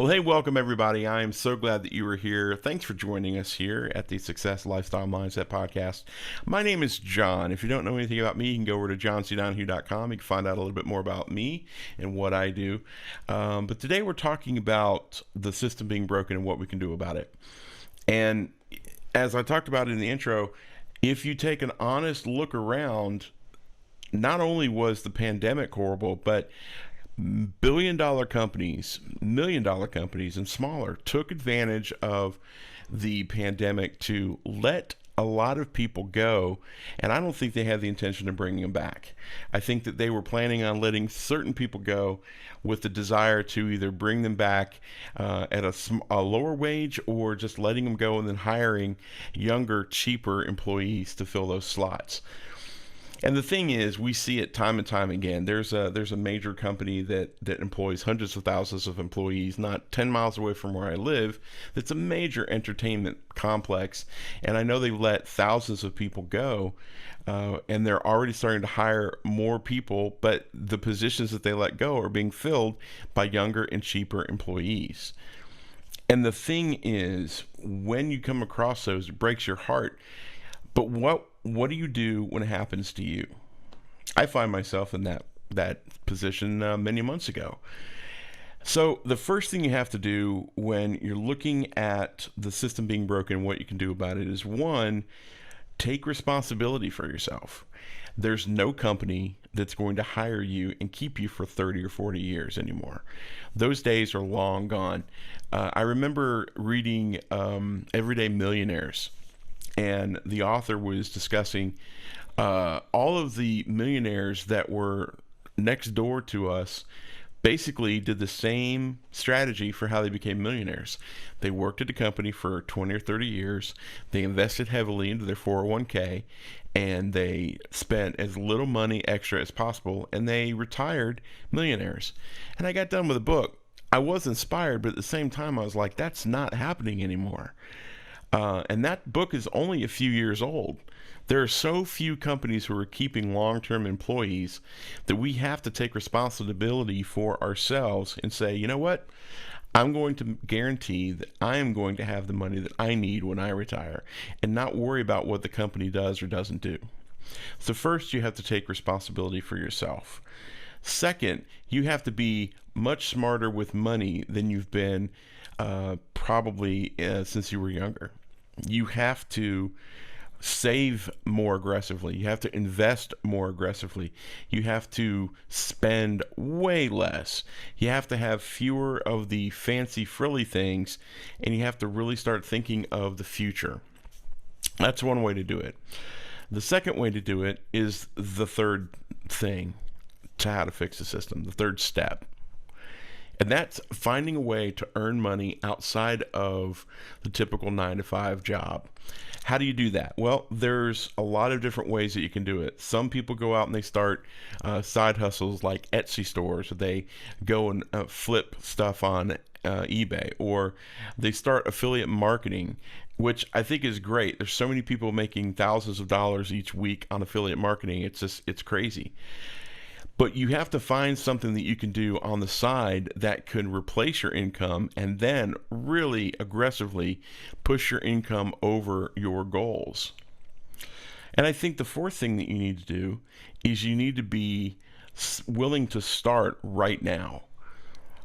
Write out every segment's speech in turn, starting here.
Well, hey, welcome everybody. I am so glad that you were here. Thanks for joining us here at the Success Lifestyle Mindset Podcast. My name is John. If you don't know anything about me, you can go over to johncdonahue.com. You can find out a little bit more about me and what I do. But today we're talking about the system being broken and what we can do about it. And as I talked about in the intro, if you take an honest look around, not only was the pandemic horrible, but billion-dollar companies, million-dollar companies, and smaller took advantage of the pandemic to let a lot of people go, and I don't think they had the intention of bringing them back. I think that they were planning on letting certain people go with the desire to either bring them back at a lower wage, or just letting them go and then hiring younger, cheaper employees to fill those slots. And the thing is, we see it time and time again. There's a major company that employs hundreds of thousands of employees, not 10 miles away from where I live, that's a major entertainment complex. And I know they let thousands of people go, and they're already starting to hire more people, but the positions that they let go are being filled by younger and cheaper employees. And the thing is, when you come across those, it breaks your heart. But what do you do when it happens to you? I find myself in that position many months ago. So the first thing you have to do when you're looking at the system being broken, what you can do about it, is one, take responsibility for yourself. There's no company that's going to hire you and keep you for 30 or 40 years anymore. Those days are long gone. I remember reading Everyday Millionaires, and the author was discussing all of the millionaires that were next door to us basically did the same strategy for how they became millionaires. They worked at a company for 20 or 30 years. They invested heavily into their 401k, and they spent as little money extra as possible, and they retired millionaires. And I got done with the book. I was inspired, but at the same time, I was like, that's not happening anymore. And that book is only a few years old. There are so few companies who are keeping long-term employees that we have to take responsibility for ourselves and say, you know what? I'm going to guarantee that I am going to have the money that I need when I retire, and not worry about what the company does or doesn't do. So first, you have to take responsibility for yourself. Second, you have to be much smarter with money than you've been probably since you were younger. You have to save more aggressively. You have to invest more aggressively. You have to spend way less. You have to have fewer of the fancy frilly things, and you have to really start thinking of the future. That's one way to do it. The second way to do it is the third thing to how to fix the system, the third step. And that's finding a way to earn money outside of the typical 9-to-5 job. How do you do that? Well, there's a lot of different ways that you can do it. Some people go out and they start side hustles like Etsy stores. They go and flip stuff on eBay, or they start affiliate marketing, which I think is great. There's so many people making thousands of dollars each week on affiliate marketing. It's crazy. But you have to find something that you can do on the side that can replace your income, and then really aggressively push your income over your goals. And I think the fourth thing that you need to do is you need to be willing to start right now,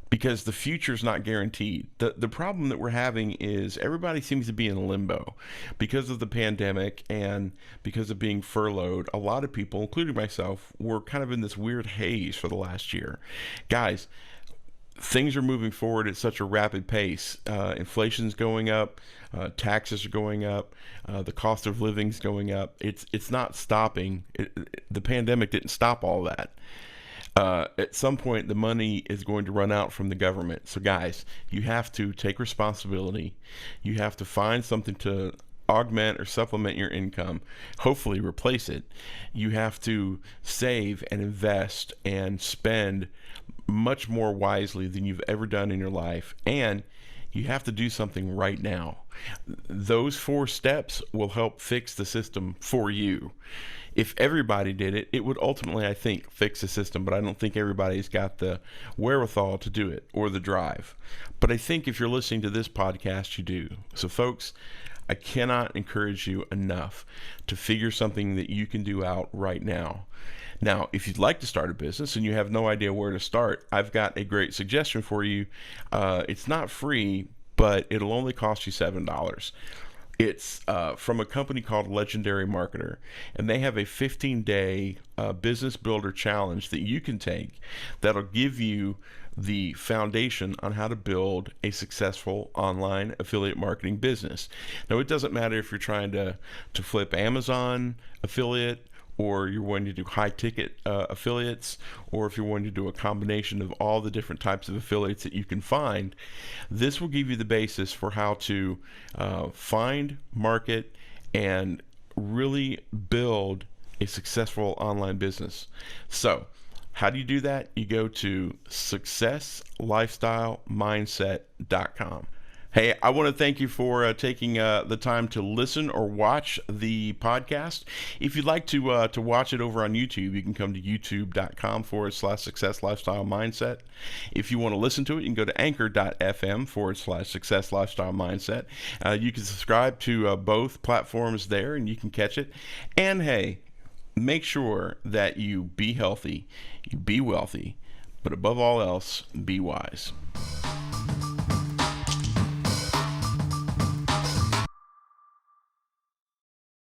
because the future is not guaranteed. The problem that we're having is everybody seems to be in limbo because of the pandemic and because of being furloughed. A lot of people, including myself, were kind of in this weird haze for the last year. Guys, things are moving forward at such a rapid pace. Inflation's going up, taxes are going up, the cost of living's going up. It's not stopping. The pandemic didn't stop all that. At some point, the money is going to run out from the government. So guys, you have to take responsibility. You have to find something to augment or supplement your income, hopefully replace it. You have to save and invest and spend much more wisely than you've ever done in your life. And you have to do something right now. Those 4 steps will help fix the system for you. If everybody did it, it would ultimately, I think, fix the system, but I don't think everybody's got the wherewithal to do it or the drive. But I think if you're listening to this podcast, you do. So folks, I cannot encourage you enough to figure something that you can do out right now. Now, if you'd like to start a business and you have no idea where to start, I've got a great suggestion for you. It's not free, but it'll only cost you $7. It's from a company called Legendary Marketer, and they have a 15-day business builder challenge that you can take that'll give you the foundation on how to build a successful online affiliate marketing business. Now, it doesn't matter if you're trying to flip Amazon affiliate, or you're wanting to do high ticket affiliates, or if you're wanting to do a combination of all the different types of affiliates that you can find. This will give you the basis for how to find, market, and really build a successful online business. So how do you do that? You go to successlifestylemindset.com. Hey, I want to thank you for taking the time to listen or watch the podcast. If you'd like to watch it over on YouTube, you can come to youtube.com/Success Lifestyle Mindset. If you want to listen to it, you can go to anchor.fm/Success Lifestyle Mindset. You can subscribe to both platforms there, and you can catch it. And hey, make sure that you be healthy, you be wealthy, but above all else, be wise.